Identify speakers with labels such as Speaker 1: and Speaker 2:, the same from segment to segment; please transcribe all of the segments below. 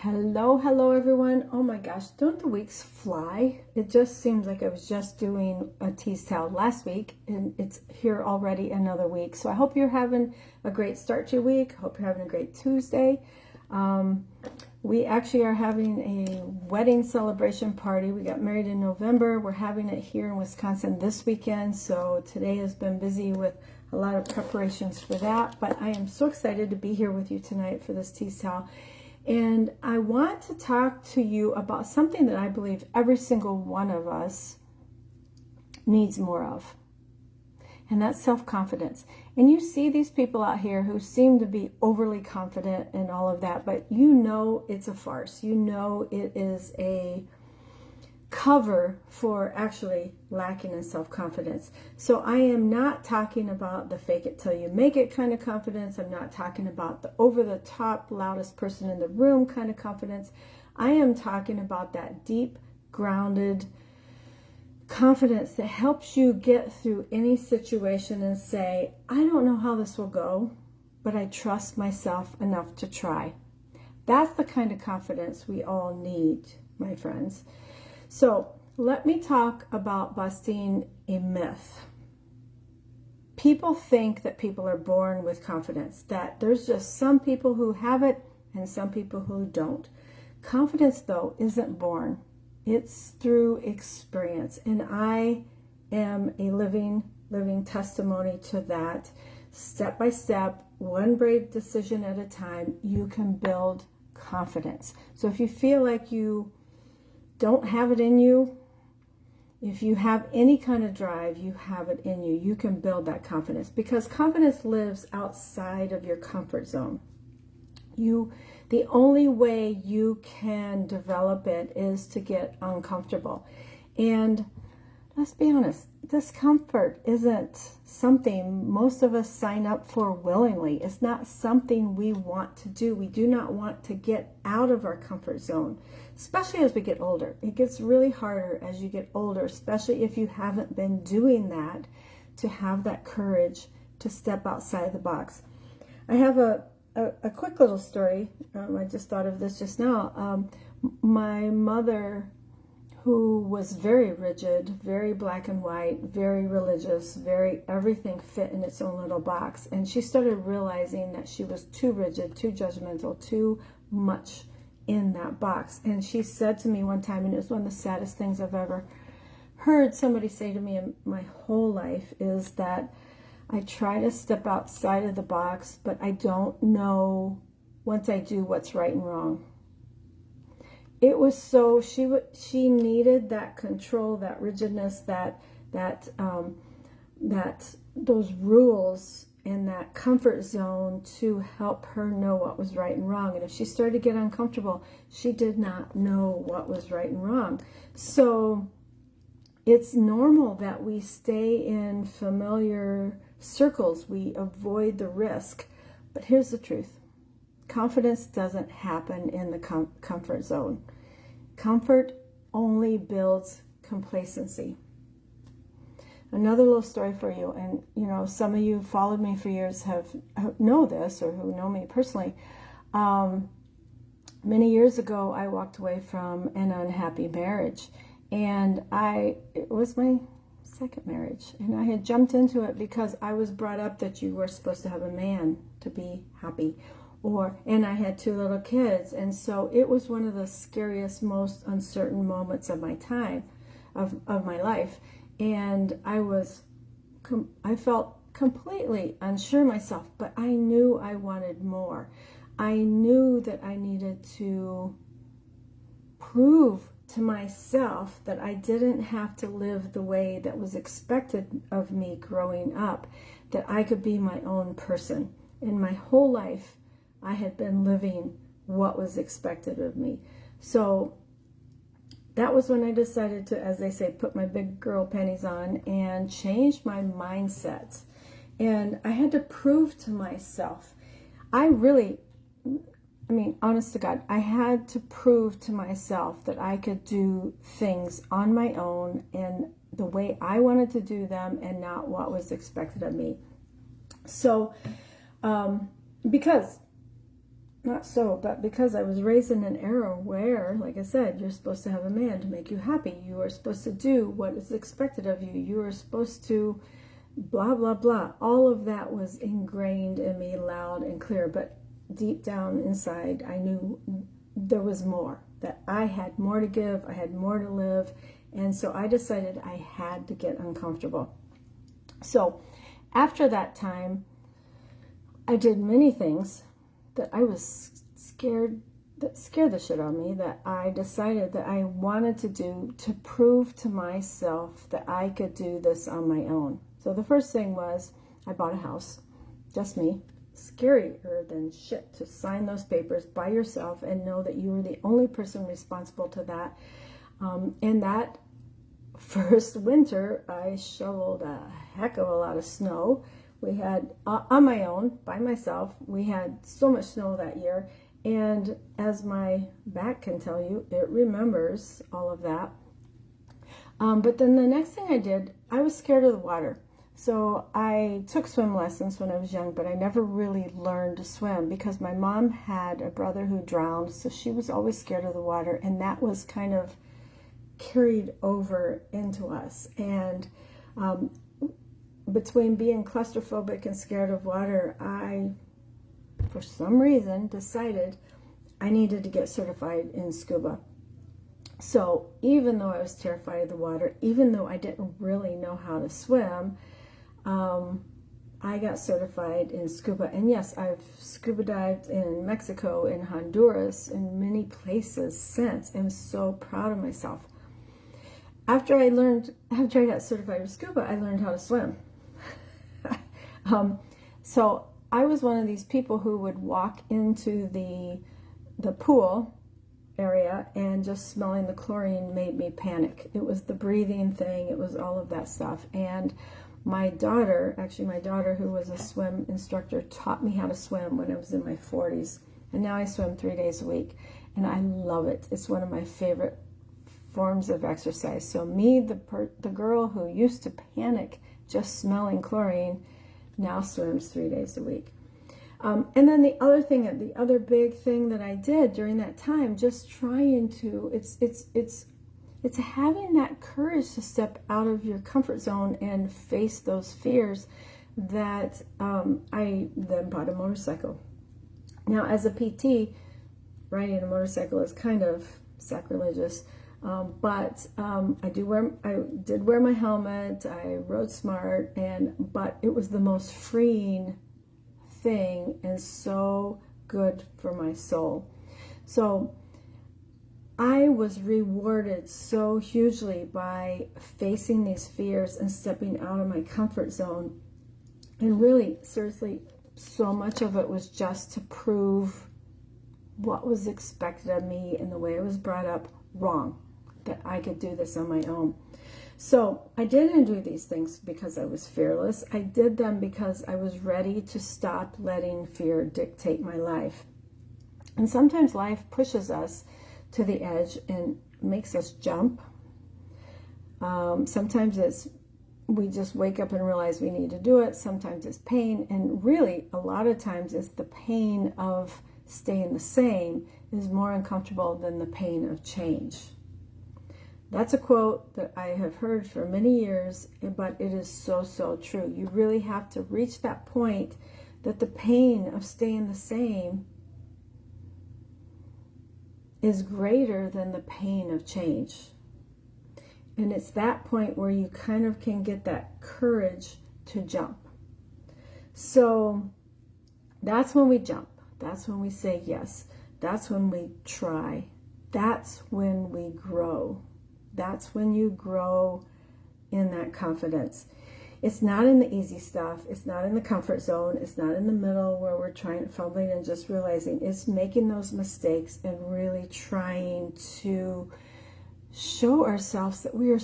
Speaker 1: Hello everyone. Oh my gosh, don't the weeks fly? It just seems like I was just doing a tease towel last week and it's here already another week. So I hope you're having a great start to your week. Hope you're having a great Tuesday. We actually are having a wedding celebration party. We got married in November. We're having it here in Wisconsin this weekend. So today has been busy with a lot of preparations for that. But I am so excited to be here with you tonight for this tease towel. And I want to talk to you about something that I believe every single one of us needs more of. And that's self-confidence. And you see these people out here who seem to be overly confident and all of that, but you know it's a farce. You know it is a cover for actually lacking in self-confidence. So I am not talking about the fake it till you make it kind of confidence. I'm not talking about the over-the-top loudest person in the room kind of confidence. I am talking about that deep, grounded confidence that helps you get through any situation and say, I don't know how this will go, but I trust myself enough to try. That's the kind of confidence we all need, my friends. So let me talk about busting a myth. People think that people are born with confidence, that there's just some people who have it and some people who don't. Confidence, though, isn't born. It's through experience. And I am a living testimony to that. Step by step, one brave decision at a time, you can build confidence. So if you feel like you don't have it in you, if you have any kind of drive, you have it in you. You can build that confidence because confidence lives outside of your comfort zone. The only way you can develop it is to get uncomfortable. And let's be honest, discomfort isn't something most of us sign up for willingly. It's not something we want to do. We do not want to get out of our comfort zone, especially as we get older. It gets really harder as you get older, especially if you haven't been doing that, to have that courage to step outside the box. I have a quick little story. I just thought of this just now. My mother, who was very rigid, very black and white, very religious, very everything fit in its own little box. And she started realizing that she was too rigid, too judgmental, too much in that box. And she said to me one time, and it was one of the saddest things I've ever heard somebody say to me in my whole life, is that I try to step outside of the box, but I don't know once I do what's right and wrong. It was so, she needed that control, that rigidness, that those rules and that comfort zone to help her know what was right and wrong. And if she started to get uncomfortable, she did not know what was right and wrong. So it's normal that we stay in familiar circles. We avoid the risk. But here's the truth. Confidence doesn't happen in the comfort zone. Comfort only builds complacency. Another little story for you, and you know, some of you followed me for years know this, or who know me personally. Many years ago, I walked away from an unhappy marriage, and it was my second marriage, and I had jumped into it because I was brought up that you were supposed to have a man to be happy, and I had 2 little kids, and so it was one of the scariest, most uncertain moments of my time, of my life, and I felt completely unsure myself, but I knew I wanted more. I knew that I needed to prove to myself that I didn't have to live the way that was expected of me growing up, that I could be my own person. In my whole life, I had been living what was expected of me. So that was when I decided to, as they say, put my big girl panties on and change my mindset. And I had to prove to myself, honest to God, I had to prove to myself that I could do things on my own and the way I wanted to do them and not what was expected of me. So, because not so, but because I was raised in an era where, like I said, you're supposed to have a man to make you happy. You are supposed to do what is expected of you. You are supposed to blah, blah, blah. All of that was ingrained in me loud and clear. But deep down inside, I knew there was more, that I had more to give. I had more to live. And so I decided I had to get uncomfortable. So after that time, I did many things that I was scared, that scared the shit out of me, that I decided that I wanted to do to prove to myself that I could do this on my own. So the first thing was I bought a house, just me. Scarier than shit to sign those papers by yourself and know that you were the only person responsible to that. And that first winter, I shoveled a heck of a lot of snow. We had, on my own, by myself, we had so much snow that year. And as my back can tell you, it remembers all of that. But then the next thing I did, I was scared of the water. So I took swim lessons when I was young, but I never really learned to swim because my mom had a brother who drowned. So she was always scared of the water. And that was kind of carried over into us. And between being claustrophobic and scared of water, I, for some reason, decided I needed to get certified in scuba. So even though I was terrified of the water, even though I didn't really know how to swim, I got certified in scuba. And yes, I've scuba dived in Mexico, in Honduras, in many places since. I'm so proud of myself. After I got certified with scuba, I learned how to swim. So I was one of these people who would walk into the pool area and just smelling the chlorine made me panic. It was the breathing thing. It was all of that stuff. And my daughter, who was a swim instructor, taught me how to swim when I was in my 40s. And now I swim 3 days a week. And I love it. It's one of my favorite forms of exercise. So me, the girl who used to panic just smelling chlorine, now swims 3 days a week. And then the other big thing that I did during that time, just trying to, it's having that courage to step out of your comfort zone and face those fears, that I then bought a motorcycle. Now, as a PT, riding a motorcycle is kind of sacrilegious. But I did wear my helmet. I rode smart, but it was the most freeing thing and so good for my soul. So I was rewarded so hugely by facing these fears and stepping out of my comfort zone. And really, seriously, so much of it was just to prove what was expected of me and the way I was brought up wrong, that I could do this on my own. So I didn't do these things because I was fearless. I did them because I was ready to stop letting fear dictate my life. And sometimes life pushes us to the edge and makes us jump. Sometimes we just wake up and realize we need to do it. Sometimes it's pain. And really, a lot of times it's the pain of staying the same is more uncomfortable than the pain of change. That's a quote that I have heard for many years, but it is so, so true. You really have to reach that point that the pain of staying the same is greater than the pain of change. And it's that point where you kind of can get that courage to jump. So that's when we jump. That's when we say yes. That's when we try. That's when we grow. That's when you grow in that confidence. It's not in the easy stuff. It's not in the comfort zone. It's not in the middle where we're fumbling and just realizing. It's making those mistakes and really trying to show ourselves that we are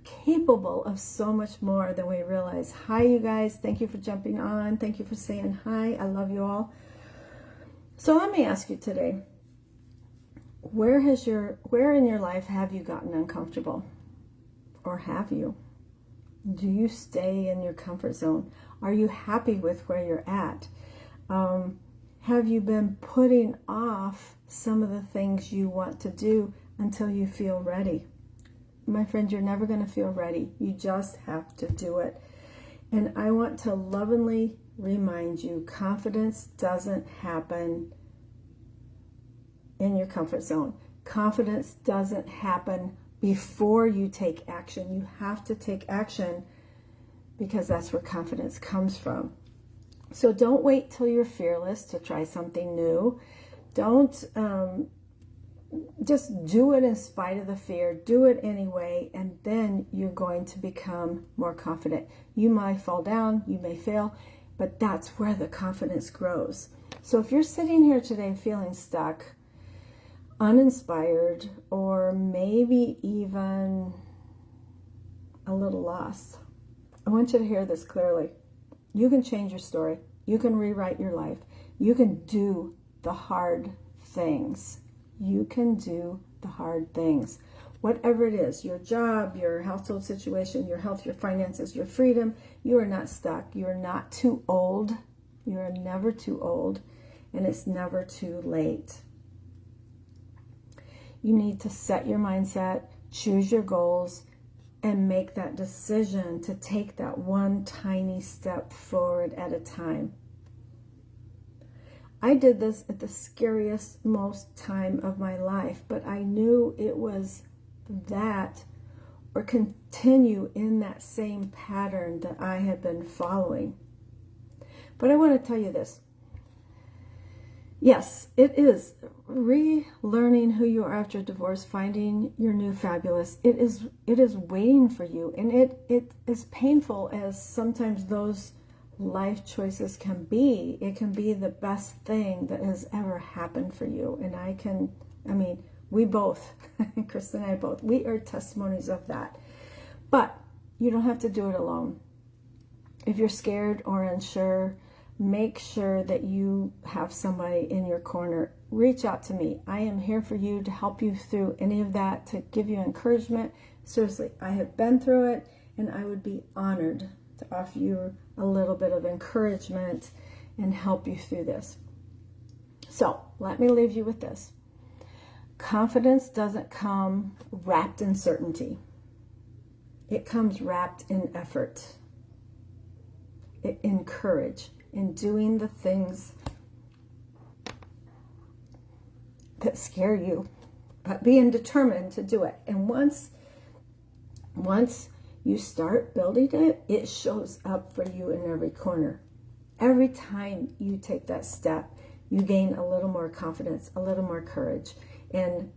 Speaker 1: capable of so much more than we realize. Hi, you guys. Thank you for jumping on. Thank you for saying hi. I love you all. So let me ask you today, where in your life have you gotten uncomfortable? Or have you? Do you stay in your comfort zone? Are you happy with where you're at? Have you been putting off some of the things you want to do until you feel ready? My friend, you're never going to feel ready. You just have to do it. And I want to lovingly remind you, confidence doesn't happen in your comfort zone. Confidence doesn't happen before you take action. You have to take action because that's where confidence comes from. So don't wait till you're fearless to try something new. Don't just do it in spite of the fear. Do it anyway, and then you're going to become more confident. You might fall down, you may fail, but that's where the confidence grows. So if you're sitting here today feeling stuck, uninspired, or maybe even a little lost, I want you to hear this clearly. You can change your story. You can rewrite your life. You can do the hard things. You can do the hard things. Whatever it is, your job, your household situation, your health, your finances, your freedom, you are not stuck. You are not too old. You are never too old, and it's never too late. You need to set your mindset, choose your goals, and make that decision to take that one tiny step forward at a time. I did this at the scariest, most time of my life, but I knew it was that or continue in that same pattern that I had been following. But I want to tell you this. Yes, it is relearning who you are after divorce, finding your new fabulous. It is waiting for you, and it is painful as sometimes those life choices can be. It can be the best thing that has ever happened for you. And we both, Kristen and I both, we are testimonies of that. But you don't have to do it alone. If you're scared or unsure, make sure that you have somebody in your corner. Reach out to me. I am here for you to help you through any of that, to give you encouragement. Seriously, I have been through it, and I would be honored to offer you a little bit of encouragement and help you through this. So let me leave you with this. Confidence doesn't come wrapped in certainty. It comes wrapped in effort, in courage, in doing the things that scare you, but being determined to do it. And once you start building it, it shows up for you in every corner. Every time you take that step, you gain a little more confidence, a little more courage. And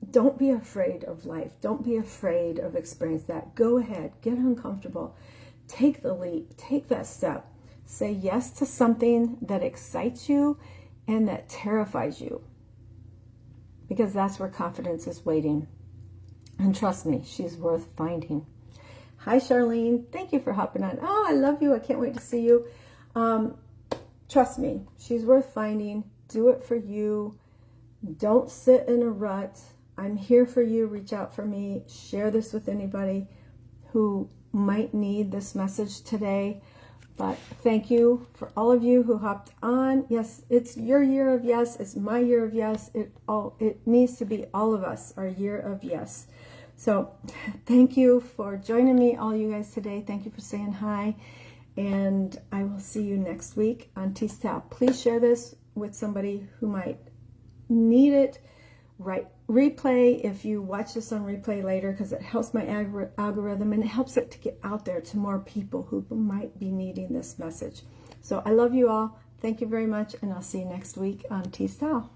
Speaker 1: don't be afraid of life. Don't be afraid of experience that. Go ahead, get uncomfortable. Take the leap, take that step. Say yes to something that excites you and that terrifies you, because that's where confidence is waiting. And trust me, she's worth finding. Hi, Charlene. Thank you for hopping on. Oh, I love you. I can't wait to see you. Trust me, she's worth finding. Do it for you. Don't sit in a rut. I'm here for you. Reach out for me. Share this with anybody who might need this message today. But thank you for all of you who hopped on. Yes, it's your year of yes. It's my year of yes. It needs to be all of us, our year of yes. So thank you for joining me, all you guys today. Thank you for saying hi. And I will see you next week on T-Style. Please share this with somebody who might need it. Replay if you watch this on replay later, because it helps my algorithm and it helps it to get out there to more people who might be needing this message. So I love you all. Thank you very much, and I'll see you next week on T-Style.